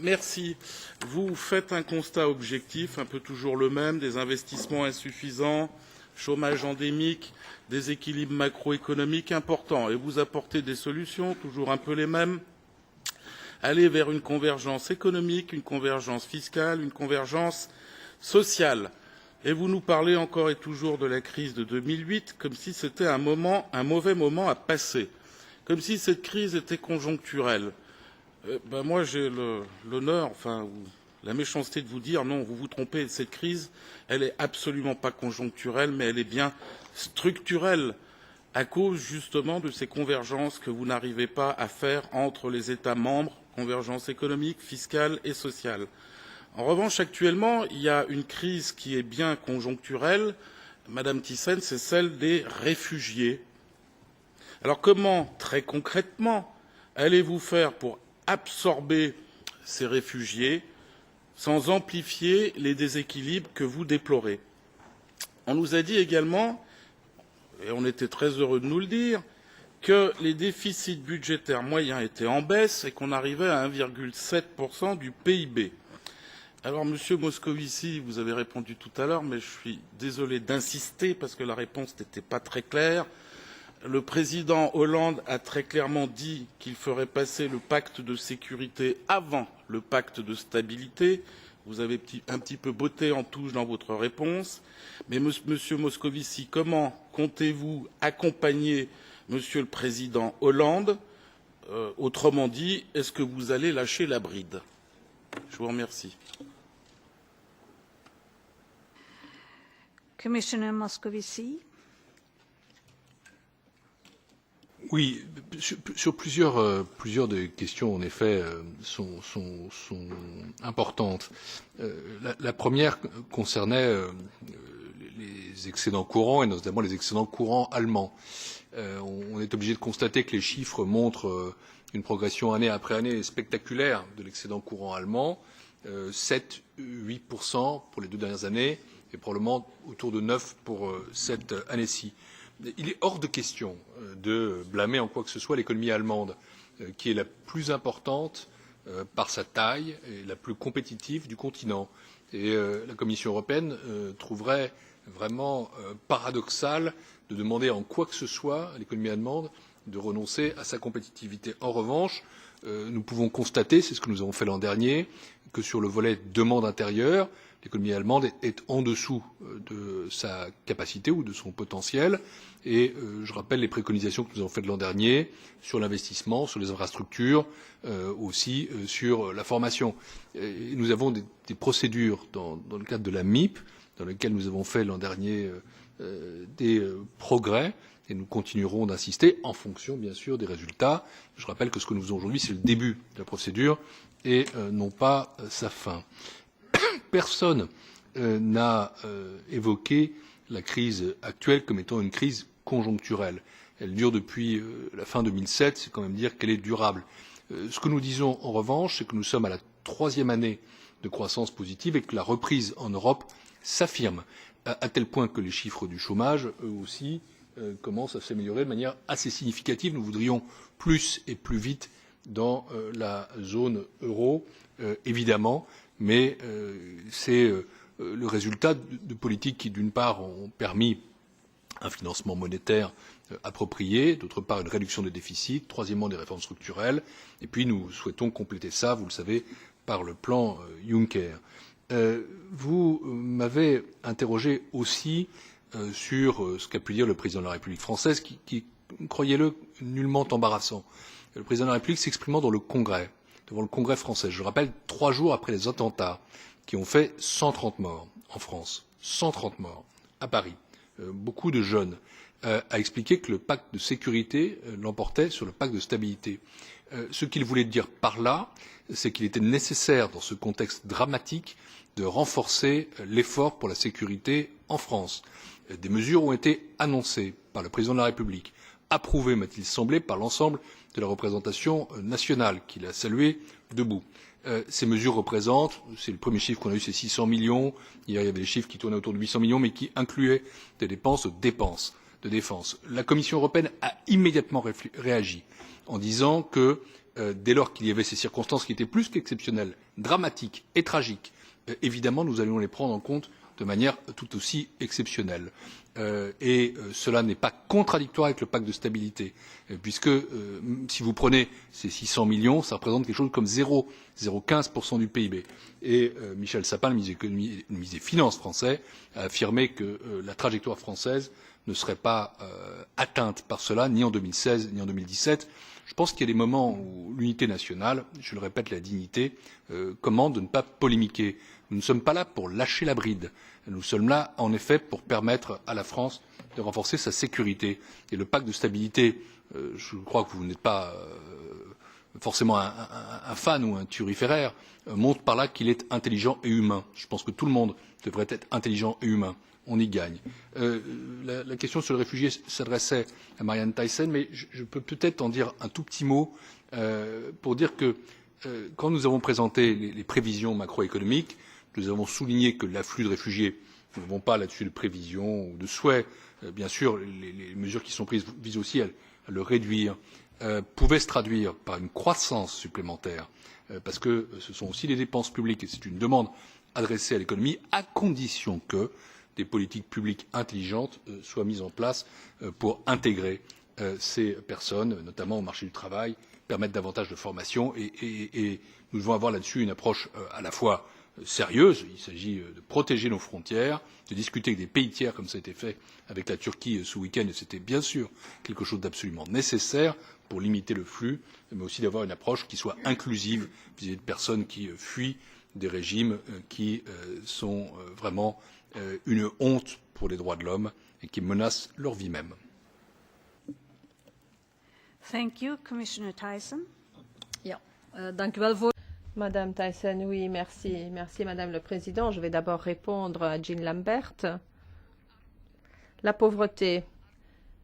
Merci. Vous faites un constat objectif, un peu toujours le même, des investissements insuffisants, chômage endémique, déséquilibre macroéconomique important, et vous apportez des solutions, toujours un peu les mêmes. Aller vers une convergence économique, une convergence fiscale, une convergence sociale. Et vous nous parlez encore et toujours de la crise de 2008 comme si c'était un mauvais moment à passer, comme si cette crise était conjoncturelle. Moi, j'ai l'honneur, ou la méchanceté de vous dire non, vous vous trompez, cette crise, elle n'est absolument pas conjoncturelle, mais elle est bien structurelle, à cause justement de ces convergences que vous n'arrivez pas à faire entre les États membres, convergence économique, fiscale et sociale. En revanche, actuellement, il y a une crise qui est bien conjoncturelle, Madame Thyssen, c'est celle des réfugiés. Alors comment, très concrètement, allez-vous faire pour absorber ces réfugiés sans amplifier les déséquilibres que vous déplorez? On nous a dit également, et on était très heureux de nous le dire, que les déficits budgétaires moyens étaient en baisse et qu'on arrivait à 1,7% du PIB. Alors, Monsieur Moscovici, vous avez répondu tout à l'heure, mais je suis désolé d'insister parce que la réponse n'était pas très claire. Le président Hollande a très clairement dit qu'il ferait passer le pacte de sécurité avant le pacte de stabilité. Vous avez un petit peu botté en touche dans votre réponse. Mais Monsieur Moscovici, comment comptez-vous accompagner Monsieur le président Hollande? Autrement dit, est-ce que vous allez lâcher la bride? Je vous remercie. Commissioner Moscovici. Oui, sur plusieurs des questions, en effet, sont importantes. La première concernait les excédents courants, et notamment les excédents courants allemands. On est obligé de constater que les chiffres montrent une progression année après année spectaculaire de l'excédent courant allemand, 7-8% pour les 2 dernières années, et probablement autour de 9% pour cette année-ci. Il est hors de question de blâmer en quoi que ce soit l'économie allemande, qui est la plus importante par sa taille et la plus compétitive du continent. Et la Commission européenne trouverait vraiment paradoxal de demander en quoi que ce soit à l'économie allemande de renoncer à sa compétitivité. En revanche, nous pouvons constater, c'est ce que nous avons fait l'an dernier, que sur le volet demande intérieure, l'économie allemande est en dessous de sa capacité ou de son potentiel, et je rappelle les préconisations que nous avons faites l'an dernier sur l'investissement, sur les infrastructures, aussi sur la formation. Et nous avons des procédures dans le cadre de la MIP, dans lesquelles nous avons fait l'an dernier des progrès, et nous continuerons d'insister en fonction, bien sûr, des résultats. Je rappelle que ce que nous faisons aujourd'hui, c'est le début de la procédure et non pas sa fin. Personne n'a évoqué la crise actuelle comme étant une crise conjoncturelle. Elle dure depuis la fin 2007, c'est quand même dire qu'elle est durable. Ce que nous disons en revanche, c'est que nous sommes à la 3e année de croissance positive et que la reprise en Europe s'affirme, à tel point que les chiffres du chômage, eux aussi, commencent à s'améliorer de manière assez significative. Nous voudrions plus et plus vite dans la zone euro, évidemment, mais c'est le résultat de politiques qui, d'une part, ont permis un financement monétaire approprié, d'autre part une réduction des déficits, troisièmement des réformes structurelles, et puis nous souhaitons compléter ça, vous le savez, par le plan Juncker. Vous m'avez interrogé aussi sur ce qu'a pu dire le président de la République française, qui croyez-le, nullement embarrassant. Le président de la République s'exprimant dans le Congrès, devant le Congrès français, je rappelle, 3 jours après les attentats qui ont fait 130 morts en France, 130 morts à Paris, beaucoup de jeunes, a expliqué que le pacte de sécurité l'emportait sur le pacte de stabilité. Ce qu'il voulait dire par là, c'est qu'il était nécessaire, dans ce contexte dramatique, de renforcer l'effort pour la sécurité en France. Des mesures ont été annoncées par le président de la République, approuvées, m'a-t-il semblé, par l'ensemble de la représentation nationale, qu'il a salué debout. Ces mesures représentent, c'est le premier chiffre qu'on a eu, c'est 600 millions. Hier, il y avait des chiffres qui tournaient autour de 800 millions, mais qui incluaient des dépenses de défense. La Commission européenne a immédiatement réagi en disant que dès lors qu'il y avait ces circonstances qui étaient plus qu'exceptionnelles, dramatiques et tragiques, évidemment nous allions les prendre en compte de manière tout aussi exceptionnelle. Cela n'est pas contradictoire avec le pacte de stabilité, puisque si vous prenez ces 600 millions, ça représente quelque chose comme 0,15% du PIB. Michel Sapin, le ministre des Finances français, a affirmé que la trajectoire française ne serait pas atteinte par cela, ni en 2016 ni en 2017. Je pense qu'il y a des moments où l'unité nationale, je le répète, la dignité, commande de ne pas polémiquer. Nous ne sommes pas là pour lâcher la bride. Nous sommes là, en effet, pour permettre à la France de renforcer sa sécurité. Et le pacte de stabilité, je crois que vous n'êtes pas forcément un fan ou un thuriféraire, montre par là qu'il est intelligent et humain. Je pense que tout le monde devrait être intelligent et humain. On y gagne. La question sur les réfugiés s'adressait à Marianne Thyssen, mais je peux peut-être en dire un tout petit mot pour dire que quand nous avons présenté les prévisions macroéconomiques, nous avons souligné que l'afflux de réfugiés, nous n'avons pas là-dessus de prévisions ou de souhaits, bien sûr les mesures qui sont prises visent aussi à le réduire, pouvait se traduire par une croissance supplémentaire, parce que ce sont aussi des dépenses publiques et c'est une demande adressée à l'économie, à condition que des politiques publiques intelligentes soient mises en place pour intégrer ces personnes, notamment au marché du travail, permettre davantage de formation et nous devons avoir là-dessus une approche à la fois sérieuse, il s'agit de protéger nos frontières, de discuter avec des pays tiers comme ça a été fait avec la Turquie ce week-end et c'était bien sûr quelque chose d'absolument nécessaire pour limiter le flux, mais aussi d'avoir une approche qui soit inclusive vis-à-vis de personnes qui fuient des régimes qui sont vraiment une honte pour les droits de l'homme et qui menacent leur vie même. Thank you, Commissioner Thyssen. Ja, dank u wel voor. Madame Thyssen, oui, merci. Merci, Madame le Président. Je vais d'abord répondre à Jean Lambert. La pauvreté.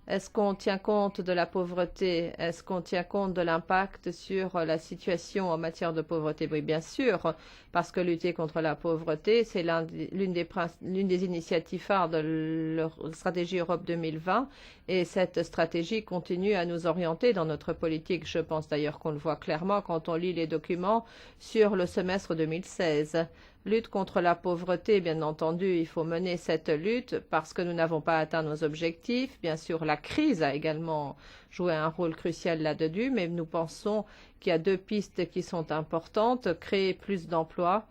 Est-ce qu'on tient compte de la pauvreté? Est-ce qu'on tient compte de l'impact sur la situation en matière de pauvreté? Oui, bien sûr, parce que lutter contre la pauvreté, c'est l'une des initiatives phares de la stratégie Europe 2020 et cette stratégie continue à nous orienter dans notre politique. Je pense d'ailleurs qu'on le voit clairement quand on lit les documents sur le semestre 2016. Lutte contre la pauvreté, bien entendu, il faut mener cette lutte parce que nous n'avons pas atteint nos objectifs. Bien sûr, la crise a également joué un rôle crucial là-dessus, mais nous pensons qu'il y a deux pistes qui sont importantes, créer plus d'emplois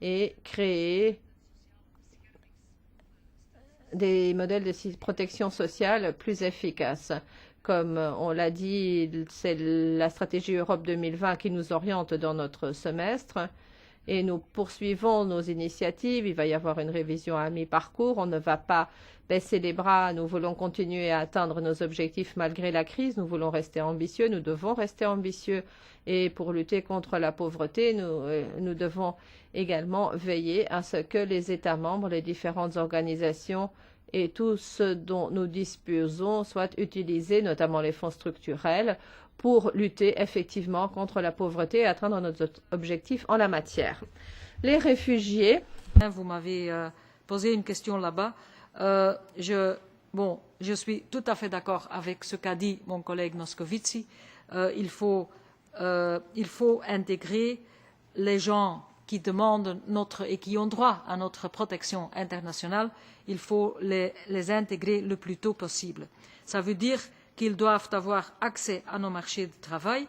et créer des modèles de protection sociale plus efficaces. Comme on l'a dit, c'est la stratégie Europe 2020 qui nous oriente dans notre semestre. Et nous poursuivons nos initiatives. Il va y avoir une révision à mi-parcours. On ne va pas baisser les bras. Nous voulons continuer à atteindre nos objectifs malgré la crise. Nous voulons rester ambitieux. Nous devons rester ambitieux. Et pour lutter contre la pauvreté, nous devons également veiller à ce que les États membres, les différentes organisations et tout ce dont nous disposons soient utilisés, notamment les fonds structurels, pour lutter effectivement contre la pauvreté et atteindre nos objectifs en la matière. Les réfugiés. Vous m'avez posé une question là-bas. Je suis tout à fait d'accord avec ce qu'a dit mon collègue Moscovici. Il faut intégrer les gens qui demandent et qui ont droit à notre protection internationale. Il faut les intégrer le plus tôt possible. Ça veut dire qu'ils doivent avoir accès à nos marchés du travail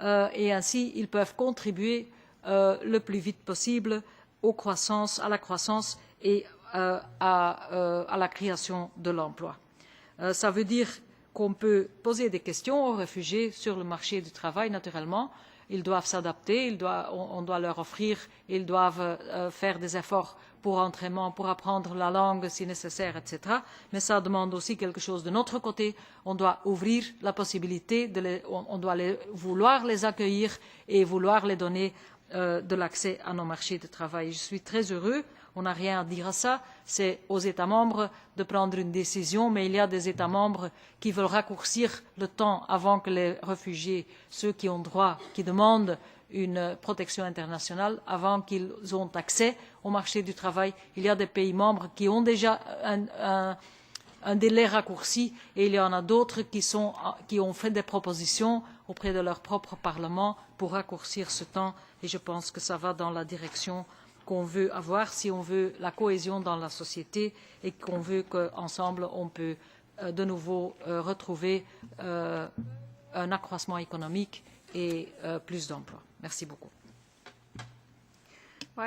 et ainsi ils peuvent contribuer le plus vite possible à la croissance et à la création de l'emploi. Ça veut dire qu'on peut poser des questions aux réfugiés sur le marché du travail, naturellement. Ils doivent s'adapter, on doit leur offrir, ils doivent faire des efforts pour entraînement, pour apprendre la langue si nécessaire, etc. Mais ça demande aussi quelque chose de notre côté. On doit ouvrir la possibilité, on doit vouloir les accueillir et vouloir les donner de l'accès à nos marchés de travail. Je suis très heureux. On n'a rien à dire à ça. C'est aux États membres de prendre une décision, mais il y a des États membres qui veulent raccourcir le temps avant que les réfugiés, ceux qui ont droit, qui demandent une protection internationale, avant qu'ils aient accès au marché du travail. Il y a des pays membres qui ont déjà un délai raccourci et il y en a d'autres qui ont fait des propositions auprès de leur propre Parlement pour raccourcir ce temps et je pense que ça va dans la direction qu'on veut avoir si on veut la cohésion dans la société et qu'on veut qu'ensemble on peut de nouveau retrouver un accroissement économique et plus d'emplois. Merci beaucoup.